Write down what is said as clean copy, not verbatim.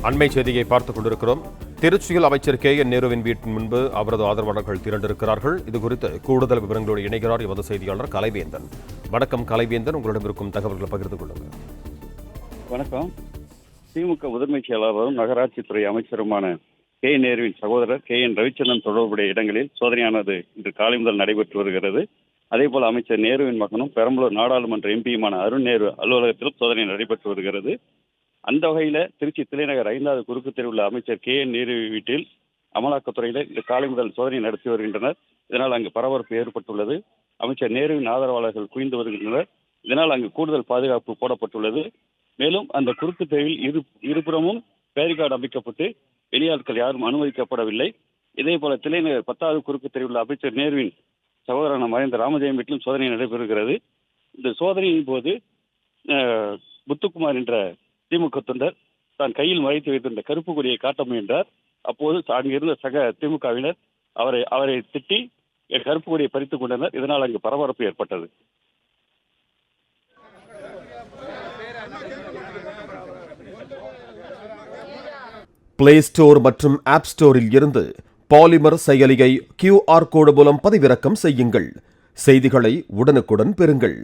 அண்மை செய்தியை பார்த்துக் கொண்டிருக்கிறோம். திருச்சியில் அமைச்சர் KN நேருவின் வீட்டின் முன்பு அவரது ஆதரவாளர்கள் திரண்டிருக்கிறார்கள். இதுகுறித்து கூடுதல் விவரங்களோடு இணைகிறார் எமது செய்தியாளர் கலைவேந்தன். வணக்கம் கலைவேந்தன், உங்களிடம் இருக்கும் தகவல்களை பகிர்ந்து கொள்ளுங்கள். வணக்கம். திமுக முதன்மை செயலாளரும் நகராட்சித்துறை அமைச்சருமான நேருவின் சகோதரர் KN ரவிச்சந்திரன் தொடர்புடைய இடங்களில் சோதனையானது இன்று காலை முதல் நடைபெற்று வருகிறது. அதேபோல் அமைச்சர் நேருவின் மகனும் பெரம்பலூர் நாடாளுமன்ற எம்பியுமான அருண் நேரு அலுவலகத்திலும் சோதனை நடைபெற்று வருகிறது. அந்த வகையில் திருச்சி திலைநகர் 5வது குறுக்கு தெருவில் அமைச்சர் KN நேரு வீட்டில் அமலாக்கத்துறையினர் இன்று காலை முதல் சோதனை நடத்தி வருகின்றனர். இதனால் அங்கு பரபரப்பு ஏற்பட்டுள்ளது. அமைச்சர் நேருவின் ஆதரவாளர்கள் குவிந்து வருகின்றனர். இதனால் அங்கு கூடுதல் பாதுகாப்பு போடப்பட்டுள்ளது. மேலும் அந்த குறுக்கு தெருவில் இருபுறமும் பேரிகார்டு அமைக்கப்பட்டு வெளியாட்கள் யாரும் அனுமதிக்கப்படவில்லை. இதே போல திலைநகர் 10வது குறுக்கு தெருவில் அமைச்சர் நேருவின் சகோதரன மறைந்த ராமஜெயம் வீட்டிலும் சோதனை நடைபெறுகிறது. இந்த சோதனையின் போது முத்துக்குமார் என்ற திமுக தொண்டர் தான் கையில் மறைத்து வைத்திருந்த கருப்பு கொடியை காட்ட முயன்றார். அப்போது அங்கிருந்த சக திமுகவினர் அவரை திட்டி கருப்பு கொடியை பறித்துக் கொண்டனர். இதனால் அங்கு பரபரப்பு ஏற்பட்டது. பிளே ஸ்டோர் மற்றும் ஆப் ஸ்டோரில் இருந்து பாலிமர் செயலியை QR கோடு மூலம் பதிவிறக்கம் செய்யுங்கள். செய்திகளை உடனுக்குடன் பெறுங்கள்.